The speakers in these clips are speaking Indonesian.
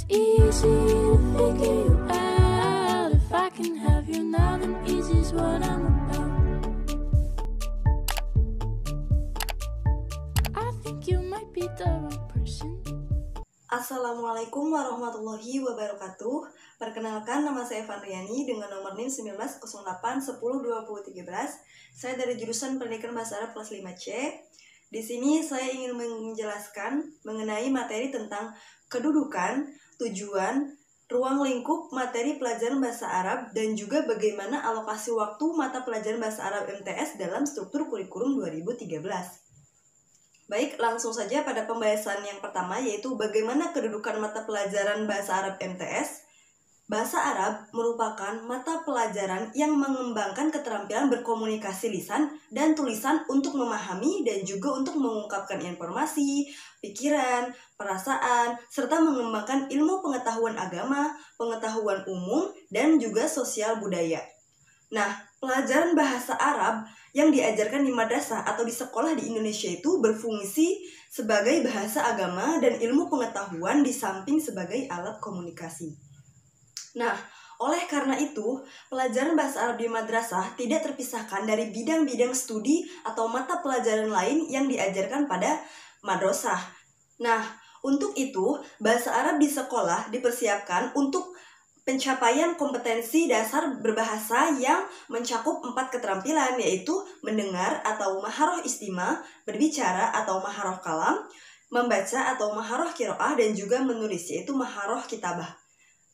It's easy to figure you out. If I can have you now, then easy's what I'm about. I think you might be the wrong person. Assalamualaikum warahmatullahi wabarakatuh. Perkenalkan, nama saya Fanriani dengan nomor NIM 1908102013. Saya dari jurusan Pendidikan Bahasa Arab kelas 5C. Di sini saya ingin menjelaskan mengenai materi tentang kedudukan, tujuan, ruang lingkup materi pelajaran bahasa Arab dan juga bagaimana alokasi waktu mata pelajaran bahasa Arab MTS dalam struktur kurikulum 2013. Baik, langsung saja pada pembahasan yang pertama, yaitu bagaimana kedudukan mata pelajaran bahasa Arab MTS. Bahasa Arab merupakan mata pelajaran yang mengembangkan keterampilan berkomunikasi lisan dan tulisan untuk memahami dan juga untuk mengungkapkan informasi, pikiran, perasaan, serta mengembangkan ilmu pengetahuan agama, pengetahuan umum, dan juga sosial budaya. Nah, pelajaran bahasa Arab yang diajarkan di madrasah atau di sekolah di Indonesia itu berfungsi sebagai bahasa agama dan ilmu pengetahuan di samping sebagai alat komunikasi. Nah, oleh karena itu, pelajaran bahasa Arab di madrasah tidak terpisahkan dari bidang-bidang studi atau mata pelajaran lain yang diajarkan pada madrasah. Nah, untuk itu, bahasa Arab di sekolah dipersiapkan untuk pencapaian kompetensi dasar berbahasa yang mencakup 4 keterampilan, yaitu mendengar atau maharoh istima, berbicara atau maharoh kalam, membaca atau maharoh qiraah, dan juga menulis, yaitu maharoh kitabah.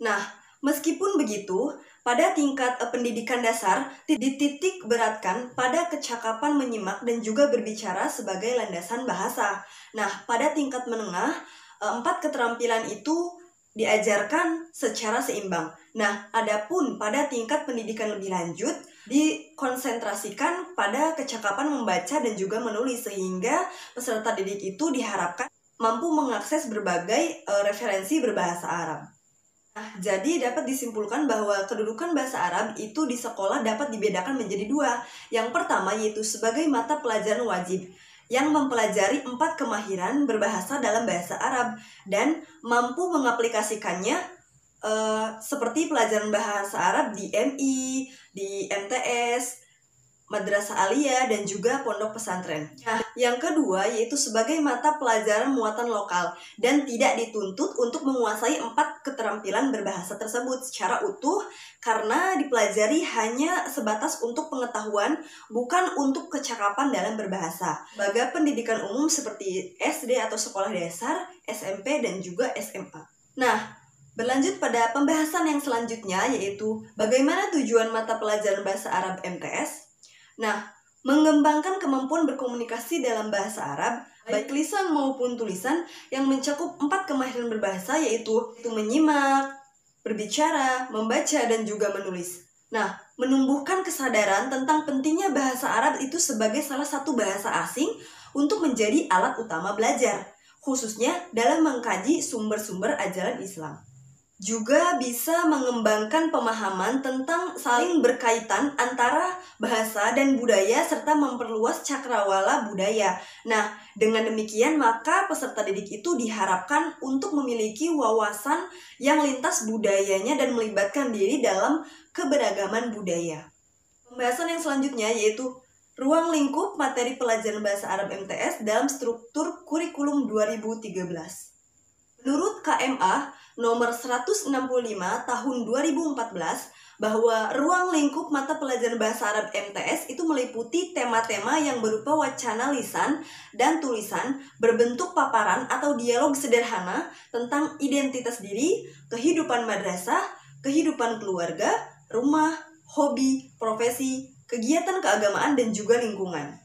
Nah, meskipun begitu, pada tingkat pendidikan dasar dititik beratkan pada kecakapan menyimak dan juga berbicara sebagai landasan bahasa. Nah, pada tingkat menengah, 4 keterampilan itu diajarkan secara seimbang. Nah, adapun pada tingkat pendidikan lebih lanjut dikonsentrasikan pada kecakapan membaca dan juga menulis, sehingga peserta didik itu diharapkan mampu mengakses berbagai referensi berbahasa Arab. Nah, jadi dapat disimpulkan bahwa kedudukan bahasa Arab itu di sekolah dapat dibedakan menjadi 2. Yang pertama yaitu sebagai mata pelajaran wajib yang mempelajari 4 kemahiran berbahasa dalam bahasa Arab dan mampu mengaplikasikannya seperti pelajaran bahasa Arab di MI, di MTS, Madrasah Aliyah, dan juga pondok pesantren. Nah, yang kedua yaitu sebagai mata pelajaran muatan lokal dan tidak dituntut untuk menguasai 4 keterampilan berbahasa tersebut secara utuh karena dipelajari hanya sebatas untuk pengetahuan, bukan untuk kecakapan dalam berbahasa. Lembaga pendidikan umum seperti SD atau sekolah dasar, SMP, dan juga SMA. Nah, berlanjut pada pembahasan yang selanjutnya yaitu bagaimana tujuan mata pelajaran bahasa Arab MTS. Nah, mengembangkan kemampuan berkomunikasi dalam bahasa Arab, baik lisan maupun tulisan yang mencakup 4 kemahiran berbahasa yaitu menyimak, berbicara, membaca, dan juga menulis. Nah, menumbuhkan kesadaran tentang pentingnya bahasa Arab itu sebagai salah satu bahasa asing untuk menjadi alat utama belajar, khususnya dalam mengkaji sumber-sumber ajaran Islam. Juga bisa mengembangkan pemahaman tentang saling berkaitan antara bahasa dan budaya serta memperluas cakrawala budaya. Nah, dengan demikian maka peserta didik itu diharapkan untuk memiliki wawasan yang lintas budayanya dan melibatkan diri dalam keberagaman budaya. Pembahasan yang selanjutnya yaitu ruang lingkup materi pelajaran bahasa Arab MTS dalam struktur kurikulum 2013. Menurut KMA nomor 165 tahun 2014 bahwa ruang lingkup mata pelajaran bahasa Arab MTS itu meliputi tema-tema yang berupa wacana lisan dan tulisan berbentuk paparan atau dialog sederhana tentang identitas diri, kehidupan madrasah, kehidupan keluarga, rumah, hobi, profesi, kegiatan keagamaan, dan juga lingkungan.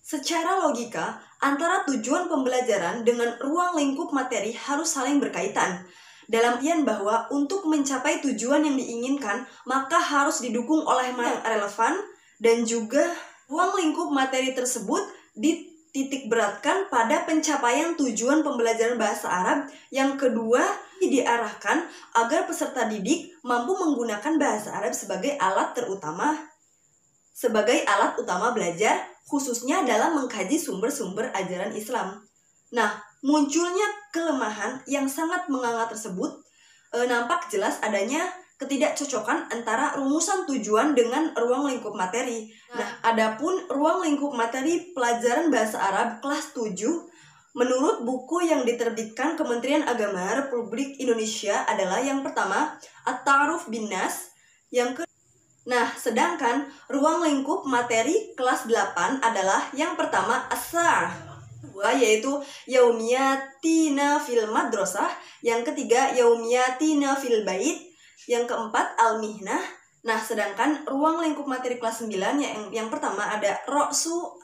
Secara logika, antara tujuan pembelajaran dengan ruang lingkup materi harus saling berkaitan. Dalam artian bahwa untuk mencapai tujuan yang diinginkan, maka harus didukung oleh yang relevan dan juga ruang lingkup materi tersebut dititik beratkan pada pencapaian tujuan pembelajaran bahasa Arab. Yang kedua, diarahkan agar peserta didik mampu menggunakan bahasa Arab sebagai alat utama belajar, khususnya dalam mengkaji sumber-sumber ajaran Islam. Nah, munculnya kelemahan yang sangat menganga tersebut, nampak jelas adanya ketidakcocokan antara rumusan tujuan dengan ruang lingkup materi. Nah, adapun ruang lingkup materi pelajaran bahasa Arab kelas 7 menurut buku yang diterbitkan Kementerian Agama Republik Indonesia adalah yang pertama At-Ta'aruf bin Nas, sedangkan ruang lingkup materi kelas 8 adalah yang pertama As-Sa'ah, yaitu Yaumiyatina fil Madrasah, yang ketiga Yaumiyatina fil Bait, yang keempat Al-Mihnah. Nah, sedangkan ruang lingkup materi kelas 9 yang pertama ada Ro'su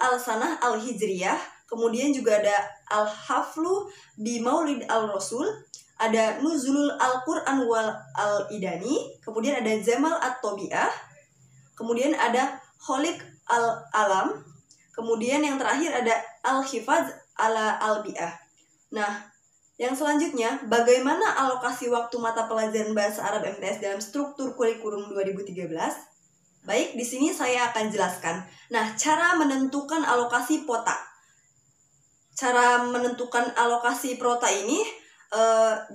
al-Sanah al-Hijriyah, kemudian juga ada Al-Haflu bi Maulid al-Rasul, ada Nuzulul Al-Quran wal Al-Idani, kemudian ada Jamal at-Tobi'ah, kemudian ada Kholik al-Alam, kemudian yang terakhir ada Al-Hifaz ala Al-Bi'ah. Nah, yang selanjutnya, bagaimana alokasi waktu mata pelajaran bahasa Arab MTS dalam struktur kurikulum 2013? Baik, di sini saya akan jelaskan. Nah, cara menentukan alokasi POTA. Cara menentukan alokasi PROTA ini,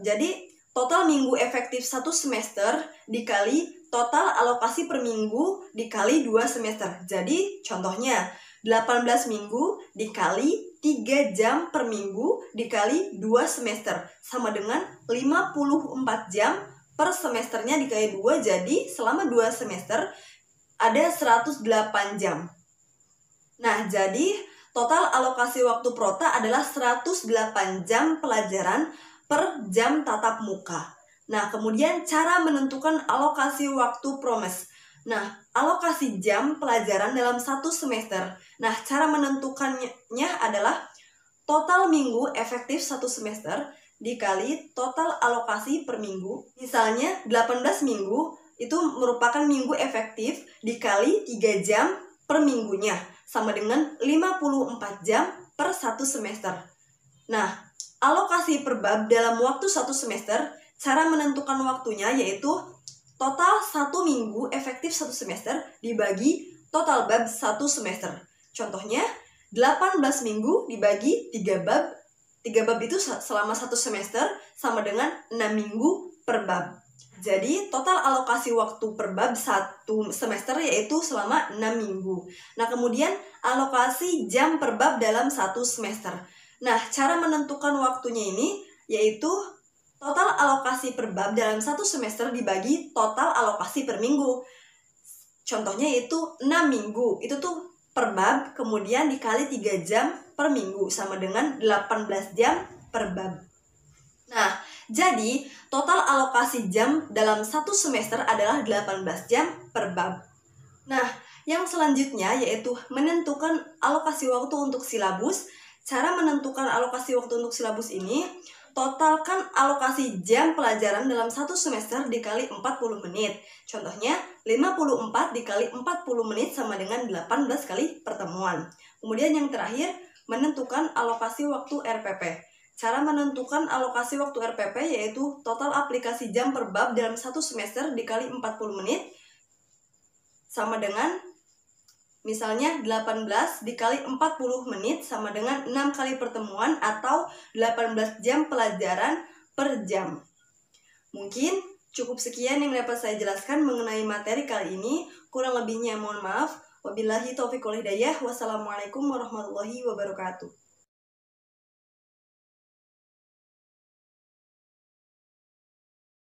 jadi total minggu efektif 1 semester dikali total alokasi per minggu dikali 2 semester. Jadi, contohnya 18 minggu dikali 3 jam per minggu dikali 2 semester sama dengan 54 jam per semesternya dikali 2, jadi selama 2 semester ada 108 jam. Nah, jadi total alokasi waktu PROTA adalah 108 jam pelajaran per jam tatap muka. Nah, kemudian cara menentukan alokasi waktu PROMES. Nah, alokasi jam pelajaran dalam 1 semester. Nah, cara menentukannya adalah total minggu efektif 1 semester dikali total alokasi per minggu. Misalnya 18 minggu itu merupakan minggu efektif dikali 3 jam per minggunya, sama dengan 54 jam per 1 semester. Nah, alokasi per bab dalam waktu 1 semester, cara menentukan waktunya yaitu total 1 minggu efektif 1 semester dibagi total bab 1 semester. Contohnya, 18 minggu dibagi 3 bab. 3 bab itu selama 1 semester sama dengan 6 minggu per bab. Jadi, total alokasi waktu per bab 1 semester yaitu selama 6 minggu. Nah, kemudian alokasi jam per bab dalam 1 semester. Nah, cara menentukan waktunya ini yaitu total alokasi per bab dalam 1 semester dibagi total alokasi per minggu. Contohnya yaitu 6 minggu, itu tuh per bab, kemudian dikali 3 jam per minggu, sama dengan 18 jam per bab. Nah, jadi total alokasi jam dalam 1 semester adalah 18 jam per bab. Nah, yang selanjutnya yaitu menentukan alokasi waktu untuk silabus. Cara menentukan alokasi waktu untuk silabus ini, totalkan alokasi jam pelajaran dalam 1 semester dikali 40 menit. Contohnya, 54 dikali 40 menit sama dengan 18 kali pertemuan. Kemudian yang terakhir, menentukan alokasi waktu RPP. Cara menentukan alokasi waktu RPP yaitu total aplikasi jam per bab dalam 1 semester dikali 40 menit sama dengan misalnya 18 dikali 40 menit sama dengan 6 kali pertemuan atau 18 jam pelajaran per jam. Mungkin cukup sekian yang dapat saya jelaskan mengenai materi kali ini. Kurang lebihnya mohon maaf. Wabillahi taufiq wal hidayah. Wassalamualaikum warahmatullahi wabarakatuh.